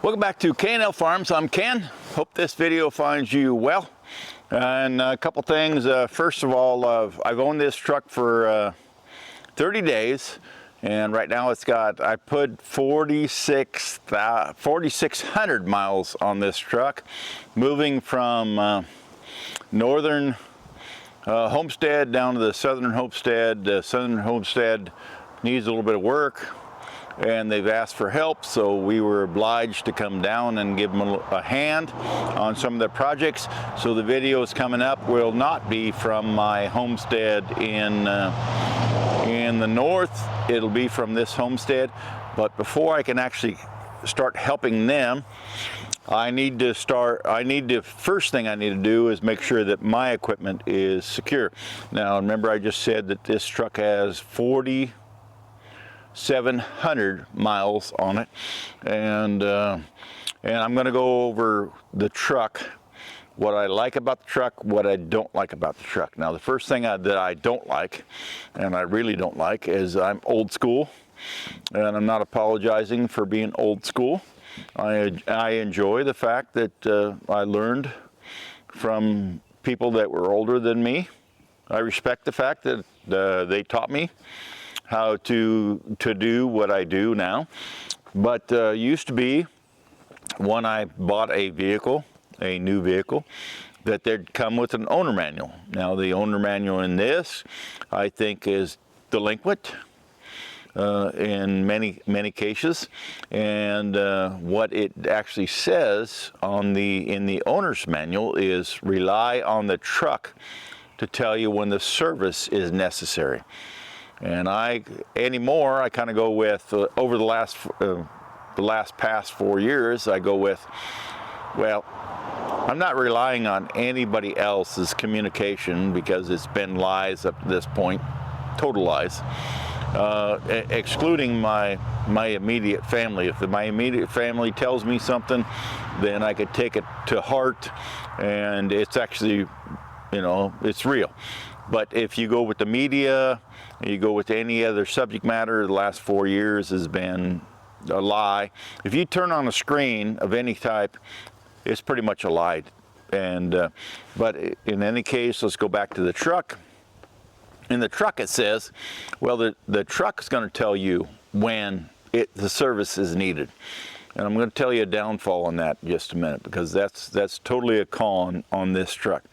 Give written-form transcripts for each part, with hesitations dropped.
Welcome back to K&L Farms. I'm Ken. Hope this video finds you well. And a couple things. First of all, I've owned this truck for 30 days. And right now I put 4,600 miles on this truck. Moving from northern Homestead down to the southern Homestead. The southern Homestead needs a little bit of work, and they've asked for help, so we were obliged to come down and give them a hand on some of the projects. So the videos coming up will not be from my homestead in the north. It'll be from this homestead. But before I can actually start helping them, first thing I need to do is make sure that my equipment is secure. Now remember, I just said that this truck has 4,700 miles on it, and I'm going to go over the truck, what I like about the truck, what I don't like about the truck. Now the first thing that I don't like, and I really don't like, is I'm old school, and I'm not apologizing for being old school. I enjoy the fact that I learned from people that were older than me. I respect the fact that they taught me how to do what I do now. But used to be, when I bought a vehicle, a new vehicle, that they'd come with an owner manual. Now the owner manual in this, I think, is delinquent in many cases, and what it actually says in the owner's manual is rely on the truck to tell you when the service is necessary. And anymore I kind of go with over the past 4 years, I go with, well, I'm not relying on anybody else's communication, because it's been lies up to this point, total lies. Excluding my immediate family. If my immediate family tells me something, then I could take it to heart, and it's actually, it's real. But if you go with the media, you go with any other subject matter, the last 4 years has been a lie. If you turn on a screen of any type, it's pretty much a lie. And but in any case, let's go back to the truck. In the truck it says, well, the truck is going to tell you when the service is needed. And I'm going to tell you a downfall on that in just a minute, because that's totally a con on this truck.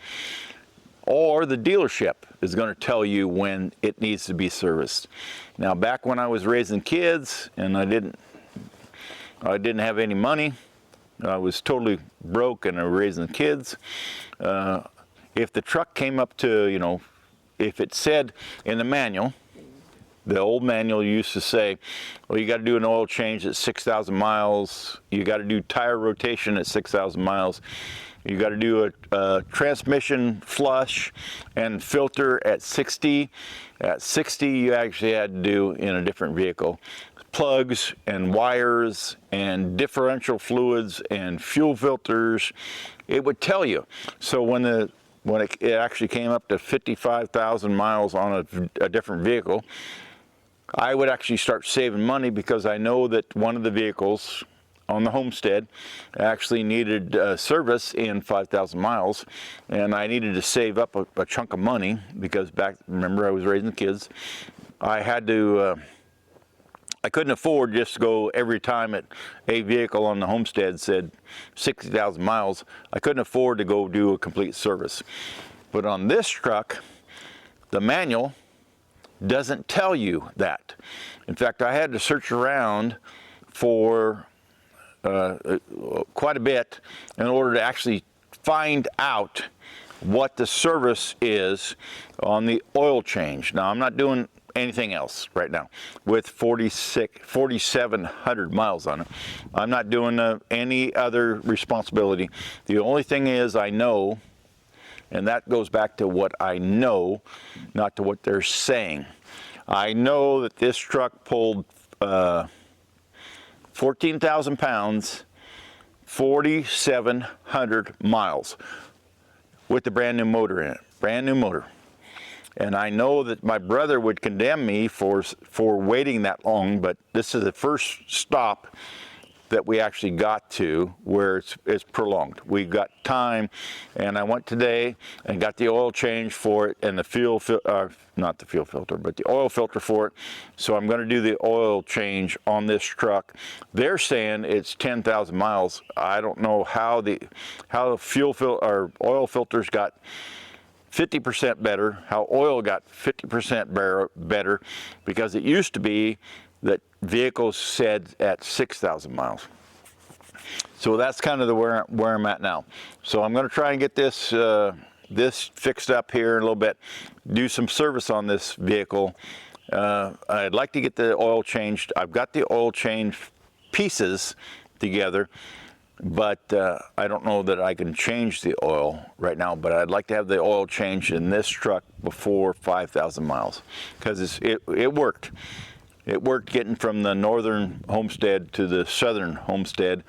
Or the dealership is going to tell you when it needs to be serviced. Now back when I was raising kids and I didn't have any money, I was totally broke and I was raising kids. If the truck came up to, if it said in the manual, the old manual used to say, well, you got to do an oil change at 6,000 miles, you got to do tire rotation at 6,000 miles, you got to do a transmission flush and filter at 60. At 60, you actually had to do, in a different vehicle, plugs and wires and differential fluids and fuel filters. It would tell you. So when it actually came up to 55,000 miles on a different vehicle, I would actually start saving money, because I know that one of the vehicles on the homestead actually needed service in 5,000 miles, and I needed to save up a chunk of money, because remember, I was raising kids. I couldn't afford just to go every time a vehicle on the homestead said 60,000 miles. I couldn't afford to go do a complete service. But on this truck, the manual doesn't tell you that. In fact, I had to search around for quite a bit in order to actually find out what the service is on the oil change. Now, I'm not doing anything else right now with 4,700 miles on it. I'm not doing any other responsibility. The only thing is, I know, and that goes back to what I know, not to what they're saying. I know that this truck pulled 14,000 pounds, 4,700 miles with the brand new motor in it, brand new motor. And I know that my brother would condemn me for waiting that long, but this is the first stop that we actually got to where it's prolonged. We got time, and I went today and got the oil change for it and the not the fuel filter, but the oil filter for it. So I'm going to do the oil change on this truck. They're saying it's 10,000 miles. I don't know how the oil filters got 50% better, how oil got 50% better, because it used to be that vehicles said at 6,000 miles. So that's kind of where I'm at now. So I'm going to try and get this this fixed up here in a little bit, do some service on this vehicle. I'd like to get the oil changed. I've got the oil change pieces together, but I don't know that I can change the oil right now, but I'd like to have the oil changed in this truck before 5,000 miles, because it worked. It worked getting from the northern Homestead to the southern Homestead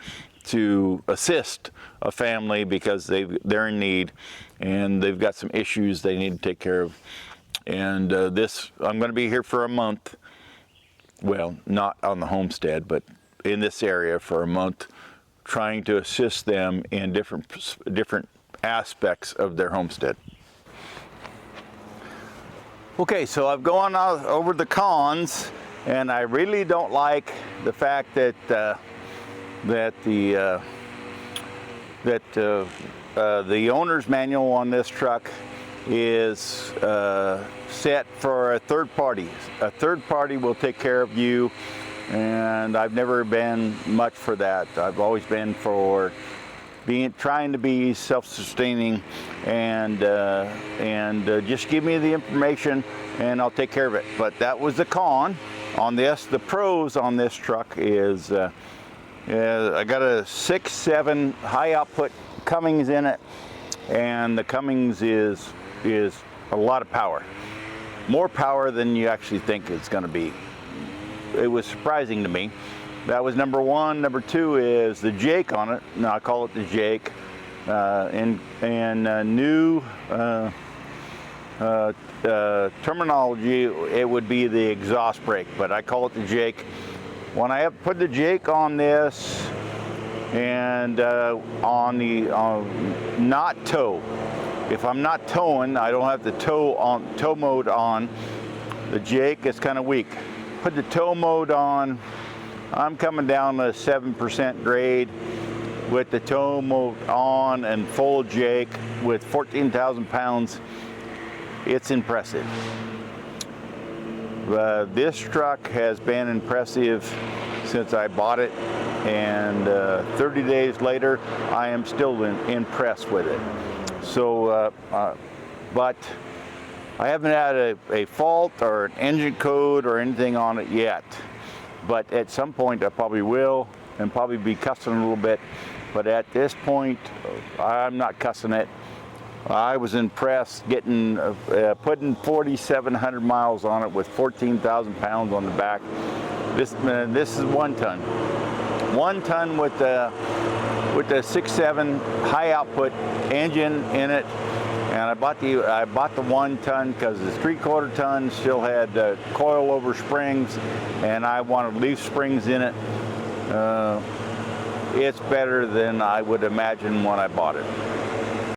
to assist a family because they're in need and they've got some issues they need to take care of. And I'm going to be here for a month. Well, not on the Homestead, but in this area for a month, trying to assist them in different aspects of their homestead. Okay, so I've gone over the cons, and I really don't like the fact that the owner's manual on this truck is set for a third party. A third party will take care of you, and I've never been much for that. I've always been for trying to be self-sustaining, and just give me the information and I'll take care of it. But that was the con on this. The pros on this truck is I got a 6.7 high output Cummins in it, and the Cummins is a lot of power, more power than you actually think it's going to be. It was surprising to me. That was number one. Number two is the Jake on it. Now I call it the Jake. In new terminology, it would be the exhaust brake, but I call it the Jake. When I have put the Jake on this and on the not tow, if I'm not towing, I don't have the tow mode on. The Jake is kind of weak. Put the tow mode on, I'm coming down to 7% grade with the tow mode on and full Jake with 14,000 pounds. It's impressive. This truck has been impressive since I bought it, and 30 days later, I am still impressed with it. So, but I haven't had a fault or an engine code or anything on it yet. But at some point I probably will, and probably be cussing a little bit. But at this point, I'm not cussing it. I was impressed getting, putting 4,700 miles on it with 14,000 pounds on the back. This is 1 ton. 1 ton with the 6.7 high output engine in it. And I bought the 1 ton because the 3/4 ton still had coil-over springs, and I wanted leaf springs in it. It's better than I would imagine when I bought it.